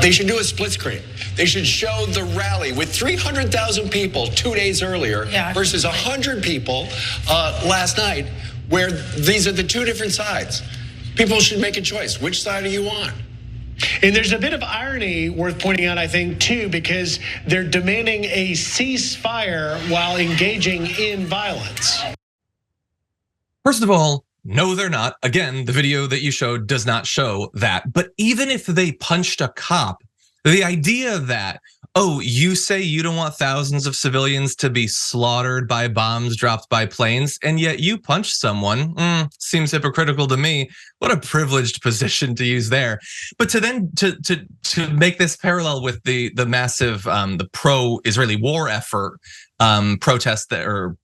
They should do a split screen. They should show the rally with 300,000 people 2 days earlier versus 100 people last night, where these are the two different sides. People should make a choice. Which side are you on? And there's a bit of irony worth pointing out, I think, too, because they're demanding a ceasefire while engaging in violence. First of all, no, they're not. Again, the video that you showed does not show that. But even if they punched a cop, the idea that, oh, you say you don't want thousands of civilians to be slaughtered by bombs dropped by planes, and yet you punch someone, seems hypocritical to me. What a privileged position to use there. But to then to make this parallel with the massive the pro-Israeli war effort protest that, or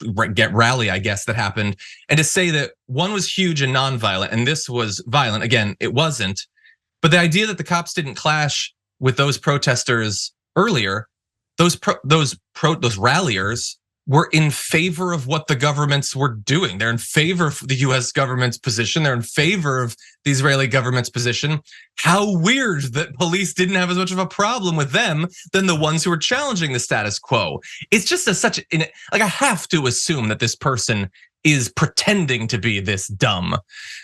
rally, I guess, that happened, and to say that one was huge and nonviolent and this was violent, again, it wasn't. But the idea that the cops didn't clash with those protesters earlier, those ralliers were in favor of what the governments were doing. They're in favor of the US government's position. They're in favor of the Israeli government's position. How weird that police didn't have as much of a problem with them than the ones who were challenging the status quo. It's just like I have to assume that this person is pretending to be this dumb.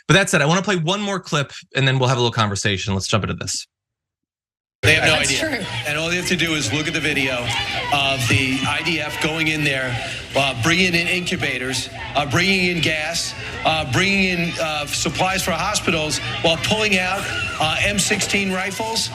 But that said, I want to play one more clip and then we'll have a little conversation. Let's jump into this. They have no idea. True. And all they have to do is look at the video of the IDF going in there, bringing in incubators, bringing in gas, bringing in supplies for hospitals while pulling out M16 rifles,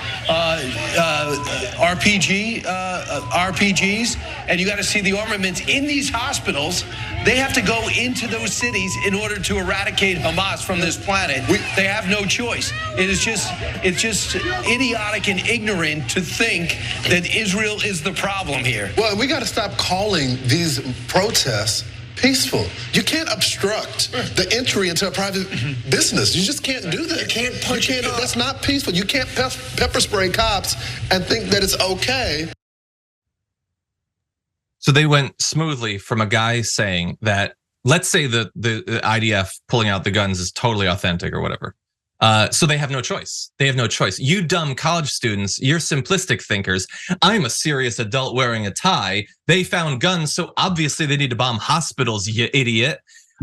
RPGs, and you got to see the armaments in these hospitals. They have to go into those cities in order to eradicate Hamas from this planet. They have no choice. It's just idiotic and ignorant to think that Israel is the problem here. Well, we got to stop calling these protests peaceful. You can't obstruct the entry into a private business. You just can't do that. You can't punch it. That's not peaceful. You can't pepper spray cops and think that it's okay. So they went smoothly from a guy saying that, let's say the IDF pulling out the guns is totally authentic or whatever. So they have no choice. They have no choice. You dumb college students, you're simplistic thinkers. I'm a serious adult wearing a tie. They found guns, so obviously they need to bomb hospitals, you idiot.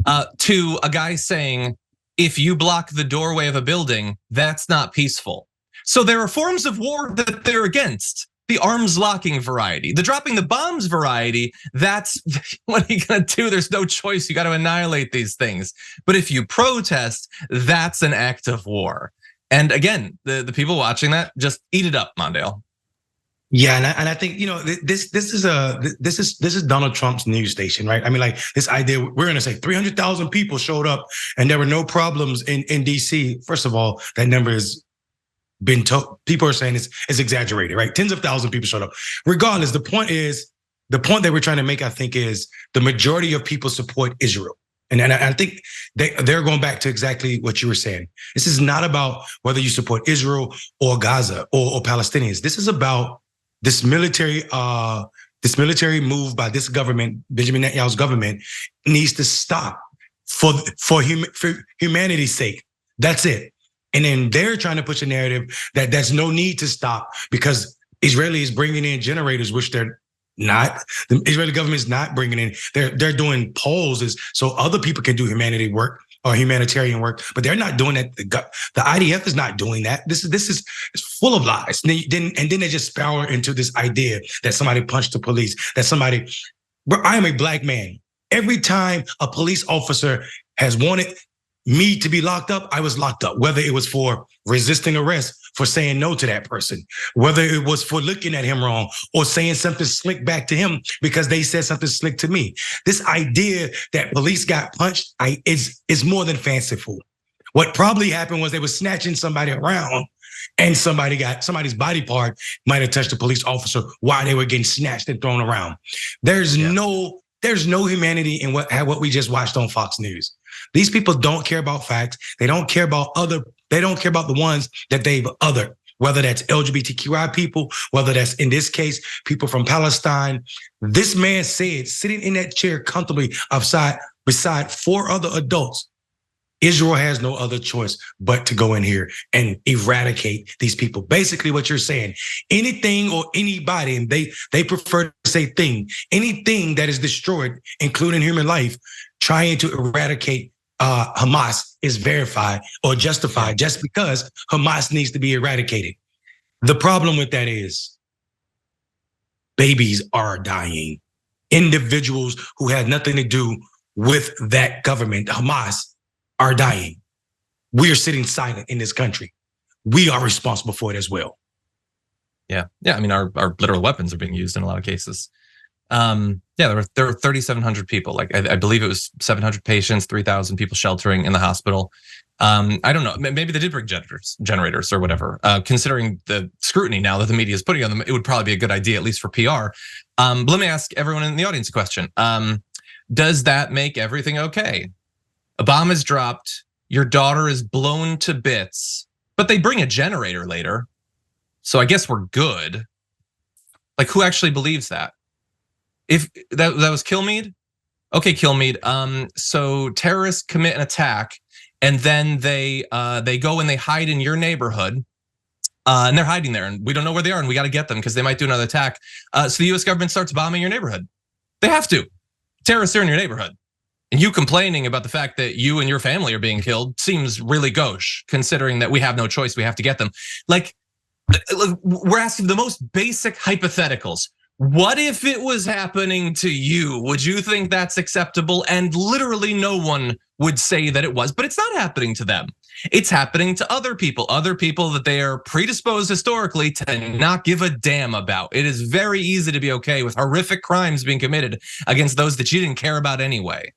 To a guy saying, if you block the doorway of a building, that's not peaceful. So there are forms of war that they're against. The arms locking variety, the dropping the bombs variety, that's what are you gonna do? There's no choice, you gotta annihilate these things. But if you protest, that's an act of war. And again, the people watching that, just eat it up, Mondale. Yeah, and I think, this is Donald Trump's news station, right? I mean, like this idea, we're gonna say 300,000 people showed up and there were no problems in DC. First of all, that number is been told, people are saying it's exaggerated, right? Tens of thousands of people showed up. Regardless, the point that we're trying to make, I think, is the majority of people support Israel. And I think they're going back to exactly what you were saying. This is not about whether you support Israel or Gaza or Palestinians. This is about this military move by this government, Benjamin Netanyahu's government, needs to stop for humanity's sake. That's it. And then they're trying to push a narrative that there's no need to stop because Israeli is bringing in generators, which they're not. The Israeli government is not bringing in. They're doing polls so other people can do humanitarian work, but they're not doing that. The IDF is not doing that. This is full of lies. And then they just spout into this idea that somebody punched the police, that somebody. I am a black man. Every time a police officer has wanted me to be locked up, I was locked up, whether it was for resisting arrest, for saying no to that person, whether it was for looking at him wrong or saying something slick back to him because they said something slick to me. This idea that police got punched is more than fanciful. What probably happened was they were snatching somebody around and somebody's body part might have touched a police officer while they were getting snatched and thrown around. There's no humanity in what we just watched on Fox News. These people don't care about facts. They don't care about the ones that they've othered, whether that's LGBTQI people, whether that's, in this case, people from Palestine. This man said, sitting in that chair comfortably beside 4 other adults, Israel has no other choice but to go in here and eradicate these people. Basically what you're saying, anything or anybody, and they prefer to say thing, anything that is destroyed, including human life, trying to eradicate Hamas is verified or justified just because Hamas needs to be eradicated. The problem with that is babies are dying. Individuals who had nothing to do with that government, Hamas, are dying. We are sitting silent in this country. We are responsible for it as well. Yeah. I mean, our literal weapons are being used in a lot of cases. There were 3,700 people. Like I believe it was 700 patients, 3,000 people sheltering in the hospital. I don't know. Maybe they did bring generators or whatever. Considering the scrutiny now that the media is putting on them, it would probably be a good idea, at least for PR. But let me ask everyone in the audience a question. Does that make everything okay? A bomb is dropped, your daughter is blown to bits, but they bring a generator later. So I guess we're good. Like, who actually believes that? If that was Kilmeade? Okay, Kilmeade. So terrorists commit an attack, and then they go and they hide in your neighborhood. And they're hiding there, and we don't know where they are, and we got to get them because they might do another attack. So the US government starts bombing your neighborhood. They have to. Terrorists are in your neighborhood. And you complaining about the fact that you and your family are being killed seems really gauche, considering that we have no choice, we have to get them. Like, we're asking the most basic hypotheticals. What if it was happening to you? Would you think that's acceptable? And literally no one would say that it was, but it's not happening to them. It's happening to other people that they are predisposed historically to not give a damn about. It is very easy to be okay with horrific crimes being committed against those that you didn't care about anyway.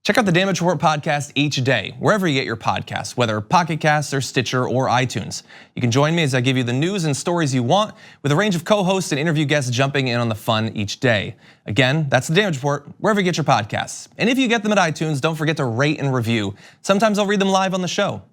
Check out the Damage Report podcast each day, wherever you get your podcasts, whether Pocket Casts or Stitcher or iTunes. You can join me as I give you the news and stories you want, with a range of co-hosts and interview guests jumping in on the fun each day. Again, that's the Damage Report, wherever you get your podcasts. And if you get them at iTunes, don't forget to rate and review. Sometimes I'll read them live on the show.